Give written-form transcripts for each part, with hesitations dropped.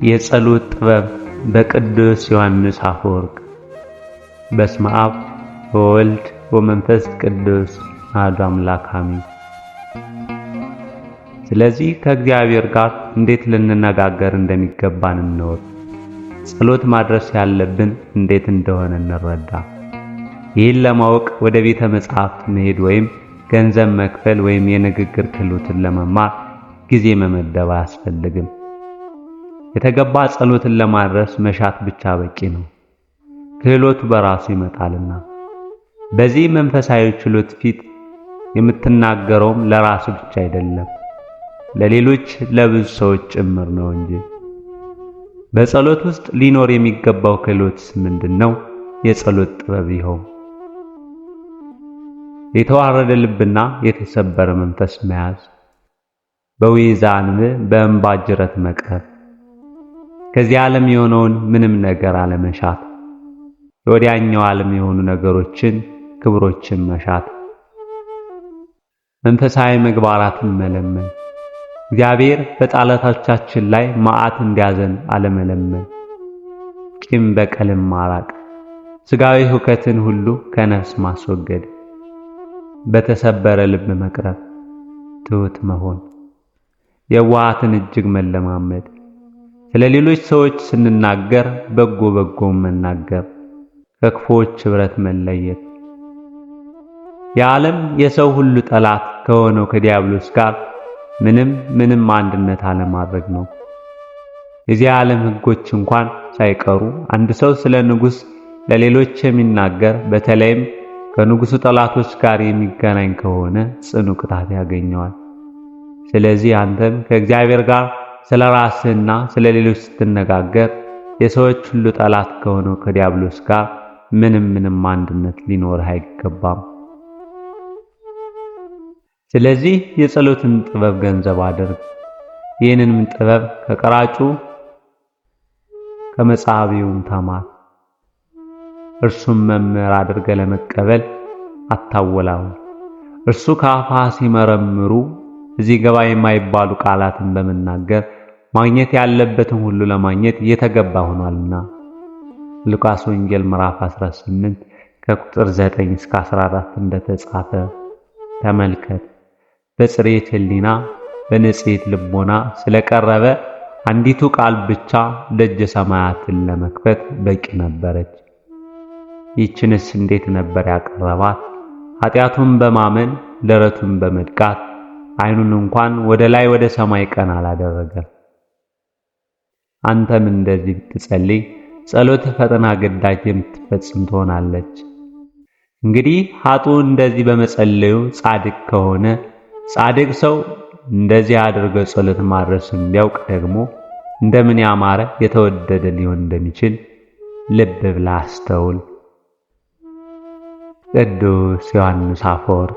የጸሎት ጥበብ በቅዱስ ዮሐንስ አፈወርቅ። በስመ አብ ወወልድ ወመንፈስ ቅዱስ አሐዱ አምላክ አሜን። ስለዚህ ከእግዚአብሔር ጋር እንዴት ልንነጋገር እንደሚገባን እንወቅ። ጸሎት ማድረስ ያለብን እንዴት እንደሆነ እንረዳ። ይህን ለማወቅ ወደ ቤተ መጻሕፍት መሄድ ወይም ገንዘብ መክፈል ወይም የንግግር ክህሎትን ለመማር ጊዜ መመደብ አያስፈልግም። የተገባ ጸሎትን ለማድረስ መሻት ብቻ በቂ ነው። ክህሎቱ በራሱ ይመጣልና። በዚህ መንፈሳዊ ችሎት ፊት የምትናገረውም ለራስ ብቻ አይደለም፣ ለሌሎች ለብዙ ሰዎች ጭምር ነው እንጂ። በጸሎት ውስጥ ሊኖር የሚገባው ክህሎትስ ምንድነው? የጸሎት ጥበብ ይኸው የተዋረደ ልብና የተሰበረ መንፈስ መያዝ፣ በውይዛ አንብ በእንባ ጅረት መቅረብ፣ ከዚህ ዓለም የሆነውን ምንም ነገር አለመሻት፣ የወዲያኛው ዓለም የሆኑ ነገሮችን ክብሮችን መሻት፣ መንፈሳዊ ምግባራትን መለመን፣ እግዚአብሔር በጠላቶቻችን ላይ መዓት እንዲያዘን አለመለመን፣ ቂም በቀልን ማራቅ፣ ሥጋዊ ሁከትን ሁሉ ከነፍስ ማስወገድ፣ በተሰበረ ልብ መቅረብ፣ ትሑት መሆን፣ የዋሃትን እጅግ መለማመድ፣ ስለ ሌሎች ሰዎች ስንናገር በጎ መናገር፣ ከክፉዎች ኅብረት መለየት፣ የዓለም የሰው ሁሉ ጠላት ከሆነው ከዲያብሎስ ጋር ምንም አንድነት አለማድረግ ነው። የዚህ ዓለም ሕጎች እንኳን ሳይቀሩ አንድ ሰው ስለ ንጉሥ ለሌሎች የሚናገር በተለይም ከንጉሡ ጠላቶች ጋር የሚገናኝ ከሆነ ጽኑ ቅጣት ያገኘዋል። ስለዚህ አንተም ከእግዚአብሔር ጋር ስለ ራስህና ስለ ሌሎች ስትነጋገር የሰዎች ሁሉ ጠላት ከሆነው ከዲያብሎስ ጋር ምንም አንድነት ሊኖርህ አይገባም። ስለዚህ የጸሎትን ጥበብ ገንዘብ አድርግ። ይህንንም ጥበብ ከቀራጩ ከመጻቢውም ተማር። እርሱም መምህር አድርገህ ለመቀበል አታወላውል። እርሱ ከአፍህ ሲመረምሩ እዚህ ገባ የማይባሉ ቃላትን በመናገር ማግኘት ያለበትን ሁሉ ለማግኘት የተገባ ሆኗልና። ሉቃስ ወንጌል ምዕራፍ 18 ከቁጥር 9 እስከ 14 እንደተጻፈ ተመልከት። በጽሬት ሕሊና በንጽሕት ልቦና ስለቀረበ አንዲቱ ቃል ብቻ ደጀ ሰማያትን ለመክፈት በቂ ነበረች። ይህችንስ እንዴት ነበር ያቀረባት? ኃጢአቱን በማመን ደረቱን በመድቃት ዓይኑን እንኳን ወደ ላይ ወደ ሰማይ ቀና አላደረገም። አንተም እንደዚህ ብትጸልይ ጸሎት ፈጥና ግዳጅ የምትፈጽም ትሆናለች። እንግዲህ ኃጥኡ እንደዚህ በመጸለዩ ጻድቅ ከሆነ ጻድቅ ሰው እንደዚህ አድርገው ጸሎት ማድረስን ቢያውቅ ደግሞ እንደምን ያማረ የተወደደ ሊሆን እንደሚችል ልብ ብለህ አስተውል። ቅዱስ ዮሐንስ አፈወርቅ።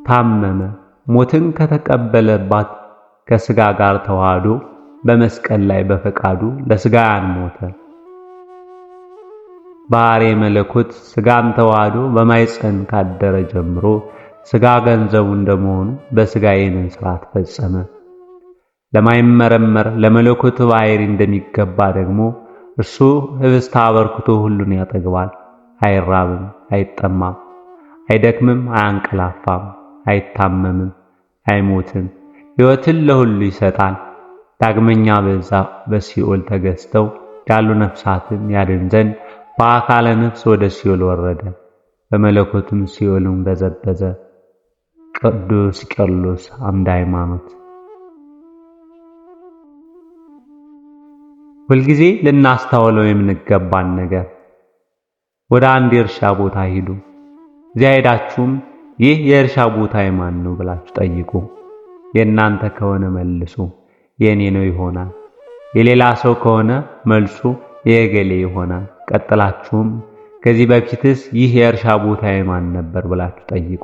ታመመ። ሞትን ከተቀበለባት ከሥጋ ጋር ተዋህዶ በመስቀል ላይ በፈቃዱ ለሥጋያን ሞተ። ባሕርየ መለኮት ሥጋን ተዋህዶ በማኅፀን ካደረ ጀምሮ ሥጋ ገንዘቡ እንደመሆኑ በሥጋ ይህንን ሥርዓት ፈጸመ። ለማይመረመር ለመለኮቱ ባሕርይ እንደሚገባ ደግሞ እርሱ ኅብስት አበርክቶ ሁሉን ያጠግባል። አይራብም፣ አይጠማም፣ አይደክምም፣ አያንቀላፋም፣ አይታመምም፣ አይሞትም። ሕይወትን ለሁሉ ይሰጣል። ዳግመኛ በዛ በሲኦል ተገዝተው ያሉ ነፍሳትን ያድን ዘንድ በአካለ ነፍስ ወደ ሲኦል ወረደ። በመለኮቱም ሲኦልን በዘበዘ። ቅዱስ ቄርሎስ አምደ ሃይማኖት። ሁልጊዜ ልናስተውለው የምንገባን ነገር፣ ወደ አንድ የእርሻ ቦታ ሂዱ። እዚያ ሄዳችሁም ይህ የእርሻ ቦታ የማን ነው ብላችሁ ጠይቁ። የእናንተ ከሆነ መልሱ የእኔ ነው ይሆናል። የሌላ ሰው ከሆነ መልሱ የእገሌ ይሆናል። ቀጥላችሁም ከዚህ በፊትስ ይህ የእርሻ ቦታ የማን ነበር ብላችሁ ጠይቁ።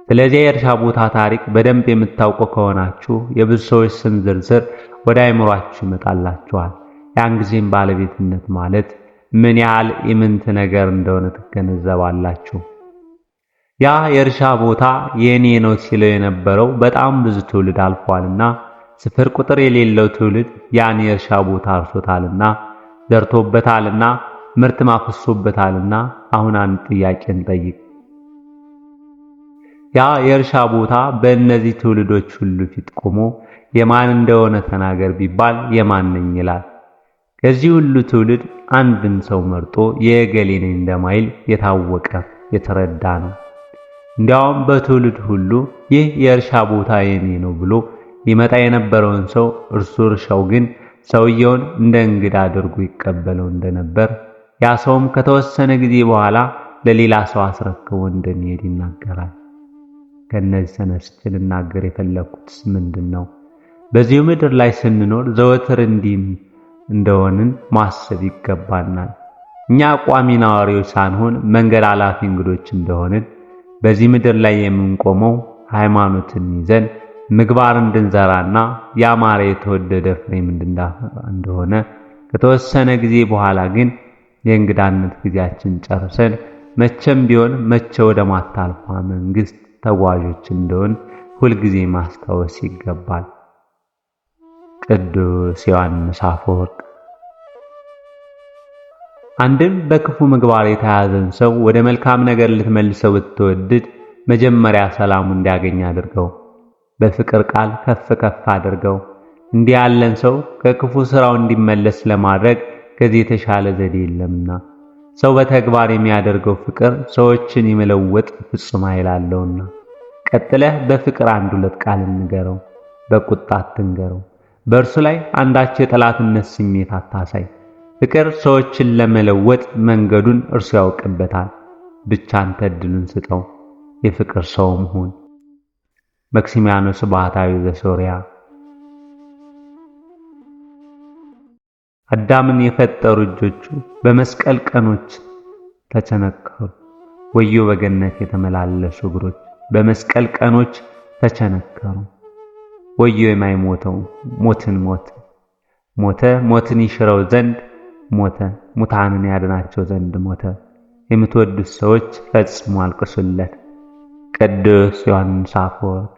ስለዚህ የእርሻ ቦታ ታሪክ በደንብ የምታውቁ ከሆናችሁ የብዙ ሰዎች ስም ዝርዝር ወደ አእምሯችሁ ይመጣላችኋል። ያን ጊዜም ባለቤትነት ማለት ምን ያህል ኢምንት ነገር እንደሆነ ትገነዘባላችሁ። ያ የእርሻ ቦታ የኔ ነው ሲለው የነበረው በጣም ብዙ ትውልድ አልፏልና ስፍር ቁጥር የሌለው ትውልድ ያን የእርሻ ቦታ አርሶታልና ዘርቶበታልና ምርት ማፍሶበታልና አሁን አንድ ጥያቄ እንጠይቅ። ያ የእርሻ ቦታ በእነዚህ ትውልዶች ሁሉ ፊት ቆሞ የማን እንደሆነ ተናገር ቢባል የማን ነኝ ይላል። ከዚህ ሁሉ ትውልድ አንድን ሰው መርጦ የእገሌ ነኝ እንደማይል የታወቀ የተረዳ ነው። እንዲያውም በትውልድ ሁሉ ይህ የእርሻ ቦታ የኔ ነው ብሎ ሊመጣ የነበረውን ሰው እርሻው ግን ሰውየውን እንደ እንግዳ አድርጎ ይቀበለው እንደነበር ያ ሰውም ከተወሰነ ጊዜ በኋላ ለሌላ ሰው አስረክቦ እንደሚሄድ ይናገራል። ከነዚህ ተነስቼ ልናገር የፈለኩትስ ምንድነው? በዚህ ምድር ላይ ስንኖር ዘወትር እንዲህ እንደሆንን ማሰብ ይገባናል። እኛ ቋሚ ነዋሪዎች ሳንሆን መንገድ አላፊ እንግዶች እንደሆንን በዚህ ምድር ላይ የምንቆመው ሃይማኖትን ይዘን ምግባር እንድንዘራና ያማረ የተወደደ ፍሬም እንድናፈራ እንደሆነ ከተወሰነ ጊዜ በኋላ ግን የእንግዳነት ጊዜያችን ጨርሰን መቼም ቢሆን መቼ ወደ ማታልፋ መንግስት ተጓዦች እንደሆን ሁልጊዜ ማስታወስ ይገባል። ቅዱስ ዮሐንስ አፈወርቅ። አንድም በክፉ ምግባር የተያዘን ሰው ወደ መልካም ነገር ልትመልሰው ብትወድድ መጀመሪያ ሰላሙ እንዲያገኝ አድርገው፣ በፍቅር ቃል ከፍ ከፍ አድርገው። እንዲህ ያለን ሰው ከክፉ ስራው እንዲመለስ ለማድረግ ከዚህ የተሻለ ዘዴ የለምና ሰው በተግባር የሚያደርገው ፍቅር ሰዎችን የመለወጥ ፍጹም ኃይል አለውና። ቀጥለህ በፍቅር አንድ ሁለት ቃል ንገረው፣ በቁጣ አትንገረው። በእርሱ ላይ አንዳች የጠላትነት ስሜት አታሳይ። ፍቅር ሰዎችን ለመለወጥ መንገዱን እርሱ ያውቅበታል። ብቻ አንተ ዕድሉን ስጠው፣ የፍቅር ሰውም ሁን። መክሲሚያኖስ ባህታዊ ዘሶርያ። አዳምን የፈጠሩ እጆቹ በመስቀል ቀኖች ተቸነከሩ። ወዮ በገነት የተመላለሱ እግሮች በመስቀል ቀኖች ተቸነከሩ። ወዮ የማይሞተው ሞትን ሞተ፣ ሞትን ይሽረው ዘንድ ሞተ፣ ሙታንን ያድናቸው ዘንድ ሞተ። የምትወዱት ሰዎች ፈጽሞ አልቅሱለት። ቅዱስ ዮሐንስ አፈወርቅ።